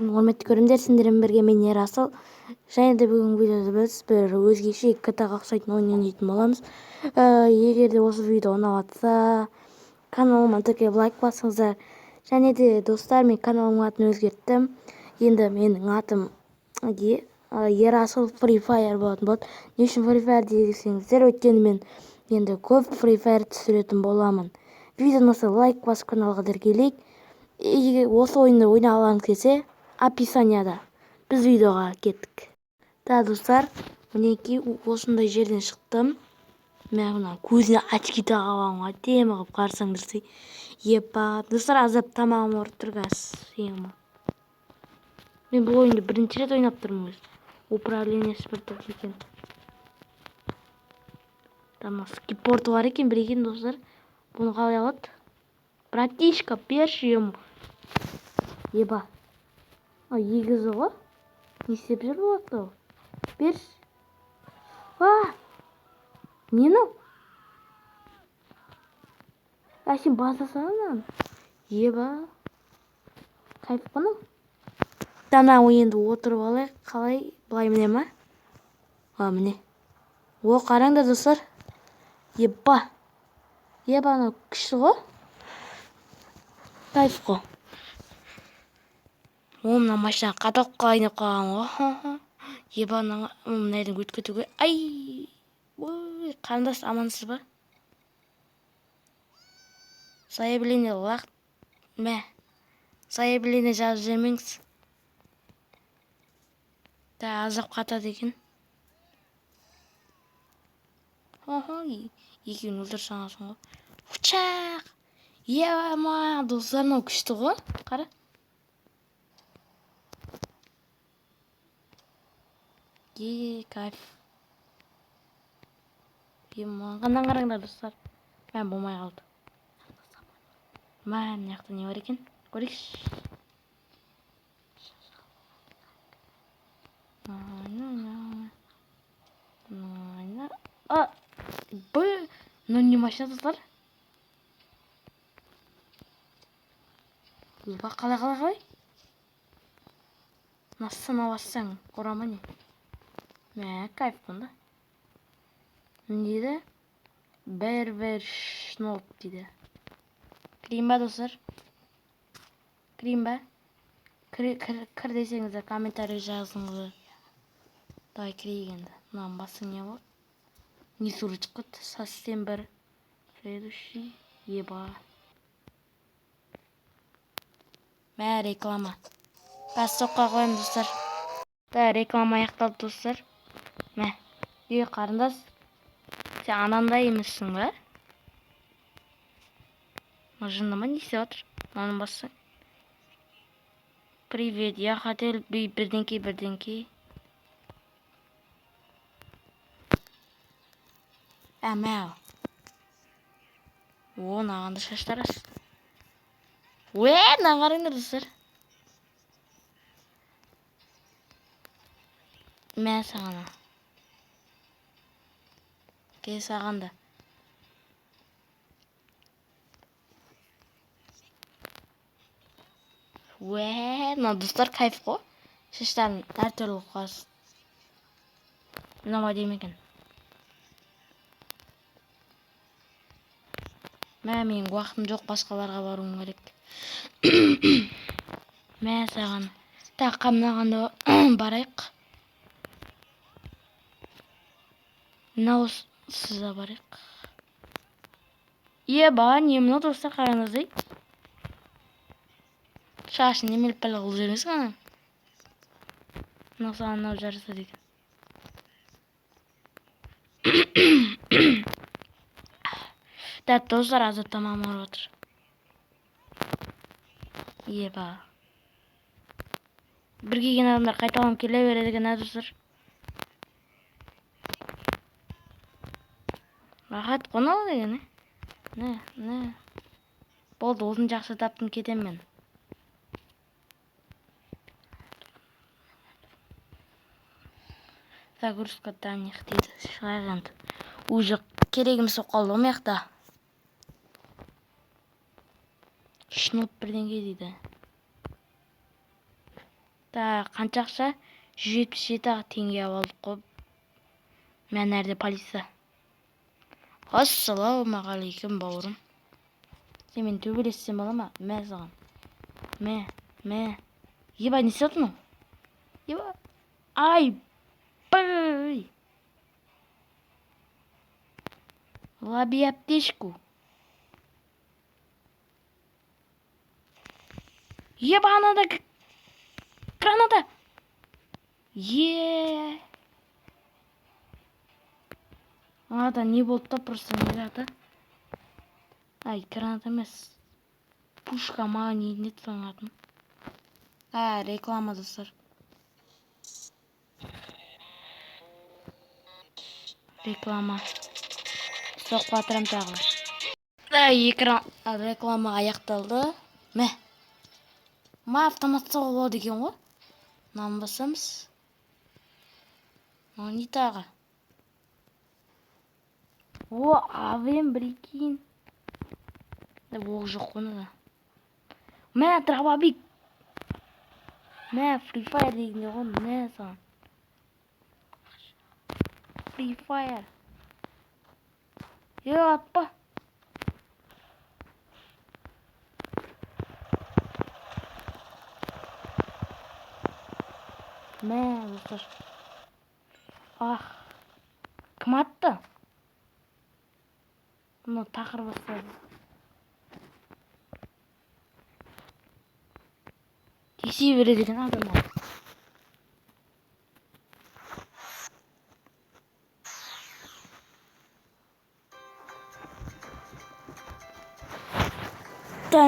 Құрметті көрімдер, сендермен бірге мен Ерасыл. Және де бүгінгі видеода біз бір өзгеше GTA-ға ұқсайтын ойын ойнайтын боламыз. Егер де осы видео ұнап жатса, каналыма тіркеліп лайк басыңыздар. Және де достар, мен каналымның атын өзгерттім. Енді менің атым Ерасыл Free Fire болатын болады. Не үшін Free Fire десеңіздер, өйткені мен енді көп Free Fire түсіретін боламын. Видеоны лайк басып каналға тіркелейік. Егер осы ойынды ойнағыларыңыз келсе, описанияда. Біз видеоға кеттік. Достар, мінекей осындай жерден шықтым. Мен мына көзіне очки тағып аламын, әдемі қылып қарасаңдар. Епа, достар, аздап тамағым ауырып тұр қазір. Мен бұл ойынды бірінші рет ойнап тұрмын. Управлениесі бір тоқ екен. Там скипорты бар екен, бір екен, достар. Бұны қалай алады? Братишка, берші ему. Еба. Егізі ғой. Не істеп жүр болады? Берші. Нені? Сен басасана. Еба. Кайф қоны? Тана ойынды отырып алайық. Қалай? Былай міне ма? Міне. Қараңдар, достар. Еба. Еба, ана күшті ғой. Кайф қой. Мына машина қаталыққа айнап қалған ғой. Еба, мынайдың өткетуге. Ай! Қандас, амансыз ба? Заявление лақ. Заявление жазып жемеңіз. Азап қатады екен. Екеуін өлтірсаңасың ғой. Фучақ! Ема, достар, мынау күшті ғой. Қара. Кайф. Қандан қараңдар, достар. Мен болмай қалды. Мына жақта не бар екен? Көрейікші. Мынау не машина, достар? Қалай? Насына бассаң, қорама не? Кайф қонда. Не дейді? Бір шнолп дейді. Кірейін ба, достар? Кірейін ба? Кір десеңіздер, комментарий жазыңыздар. Давай кірейік енді. Мынаған басың не болады? Не сурочка? Совсем бір. Следующий. Еба. Реклама. Соққа қойым, достар. Реклама аяқталды, достар. Қарындас. Сен анандай емессің ба? Жындама не істеп жатыр? Оның бассаң. Привет, я хотел бірдеңке. Мәу. Нағанды шаштарас. Нағарыңдар, достар. Сағана. Сағанда. Достар, кайф қой. Шаштарын әр түрлі қоясыз. Мынау демекен. Менің уақытым жоқ, басқаларға баруым керек. Саған. Қамнағанда барайық. Сыза барайық. Еба, немін достар, қараңыздай. Шашын немеліп бәлі қылып жүрмес қана. Саған жарыса деген. Достар, азап тамағым ауырып отыр. Еба. Бір келген адамдар қайталанып келе береді екен, достар. Рахат қонал деген, Болды, осын жақсы таптым, кетем мен. Загрузка данных дейді. Шағанды. Уже керегім соқалды омеқта. Шнуп бірденге дейді. Қанша ақша? 177 теңге алдық қой. Мә нәрде полиция? Ассалаумағалейкум бауырым. Сен мен төбелессем бола ма? Мә саған. Мә. Ебай, не істеп отырсың? Ебай. Ай, бай. Лови аптечку. Еба, анада граната. Анада не болды да, просто не жатыр. Ай, граната емес. Пушка ма, не еді соның атын. Реклама достар. Реклама. Соқып атырам тағы. Экран реклама аяқталды. Мә. Автомат соғып болады екен ғой. Мынаны басамыз. Не тағы? АВМ прикинь. Оқ жоқ қой да. Мә, дробовик. Мә, Free Fire дегенде ғой. Мә саған. Free Fire. Атпа. Мә, достар. Кім атты? Мұны тақыр бастады. Тесе береді екен адам ал.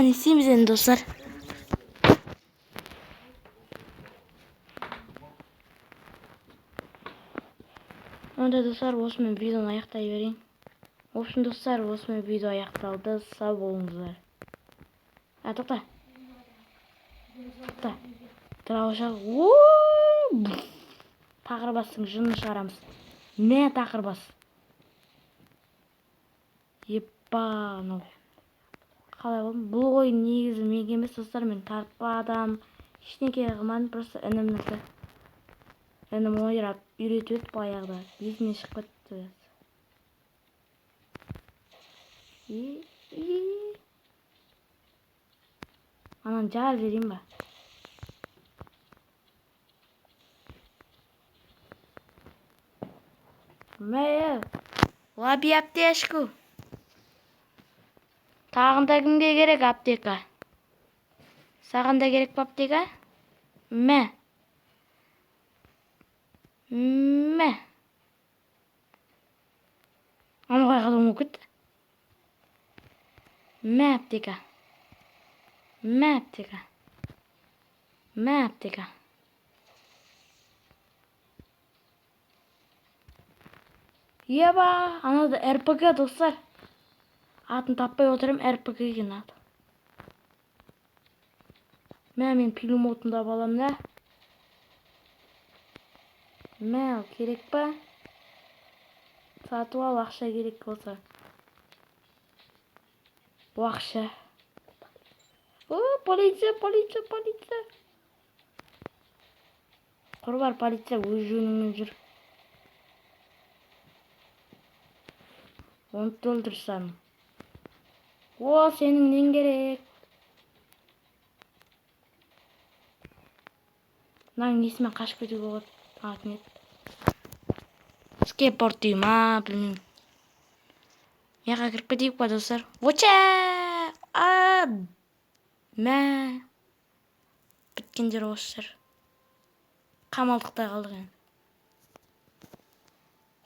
Не істейміз енді достар? Онда достар, осымен видеоны аяқтай берейін. В общем, достар, осымен видео аяқталды. Сау болыңыздар. Тоқта. Тырауша. Тақыр бастың жынын шығарамыз. Мә, тақыр бас. Епа, қалай болдым? Бұл ойын негізі менге емес достар, мен тартпадам. Ештеңке қылмадым, просто інімді. Інім ойрап үйретіп еді баяғыда. Есімнен шығып кетті. Анан жар берейін ба? Мә, лови аптечку. Тағында кімге керек аптека? Саған да керек па аптека? Мә. Аны қайға домы кетті? Мә аптека. Еба, анада РПГ достар. Атын таппай отырым, РПГ екен аты. Мә, мен пулеметімді балам да. Мә, керек па? Сатып ал, ақша керек болса. Ақша. Полиция. Құрбар полиция өз жөніңмен жүр. Оны өлтірсем. Сенің нен керек? Мынаның несімен қашып кетуге болады. Атын ет. Скейпборд дейм, білмеймін. Мияқа кіріп кетейік па, достар? Мә. Біткендер осыр. Қамалдықтай қалдық ең.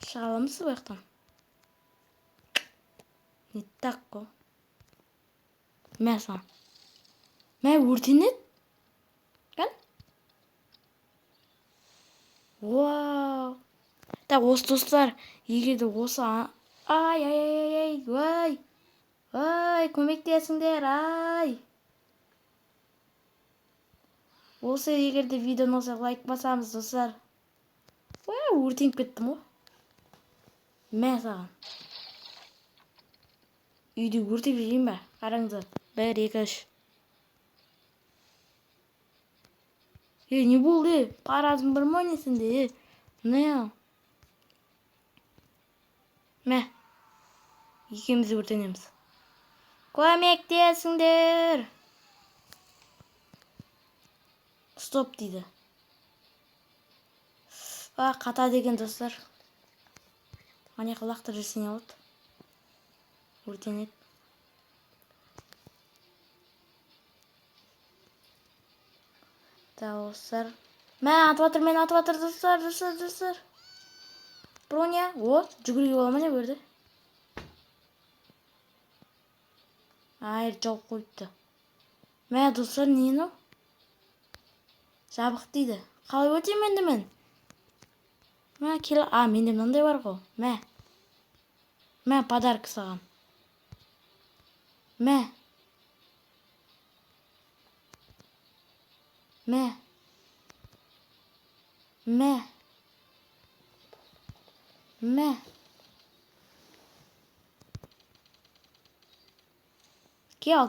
Шығаламыз байықтан. Не так қо? Мә сан. Мә өртенет? Кәл? Осы достар, егерде осы... Ай, көмектесіңдер, Осы егерде видеоны лайк басамыз, достар. Өртеніп кеттім о. Мә саған. Үйді өртеп жейін ба? Қараңыздар. 1, 2, 3. Не болды? Таразым бір ма несінде? Не? Мә. Екеуміз өртенеміз. Көмектесіңдер. Стоп дейді. Қата деген достар. Міне қылақты жүрсене алды. Өртенеді. Достар. Мен атып жатыр достар. Броня. Жүгіруге бола ма не берді? Жауып қойыпты. Мә достар, нені? Жабық дейді. Қалай өтем енді мен? Мә кел. Менде мынандай бар ғой. Мә подарка саған. Мә. Кел.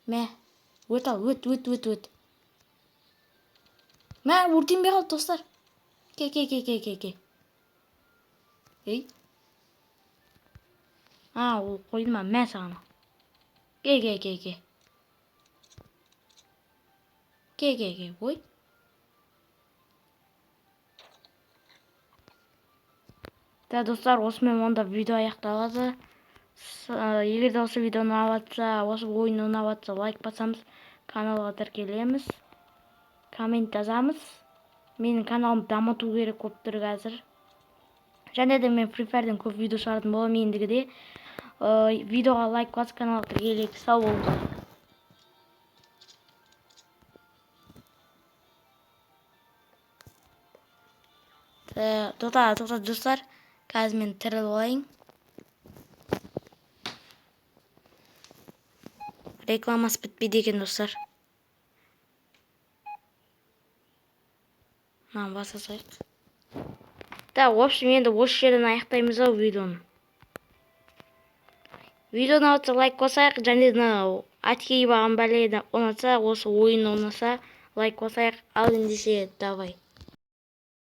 Мә. Өт ал, өт. Мә, өртенбей қалды достар. Ке. Ей. Ол қойды ма? Мә саған. Ке. Ой. Достар, осымен онда видео аяқталады. Егер де осы видео ұнап жатса, осы ойын ұнап жатса, лайк басамыз, каналға тіркелеміз, коммент жазамыз. Менің каналымды дамыту керек болып тұр қазір. Және де мен Free Fire'ден көп видео шығардым боламын ендігіде. Видеоға лайк басып, каналға тіркелейік. Сау болыңыздар. Тоқтат достар. Қазір мен тіріліп алайын. Рекламасы бітпейді екен достар. Баса сайық. В общем, енді осы жерден аяқтаймыз ау видеоны. Видеоны ұнатса лайк қосайық, және де әткей баған бәледі ұнатса, осы ойын ұнаса лайк қосайық. Ал ендеше, давай.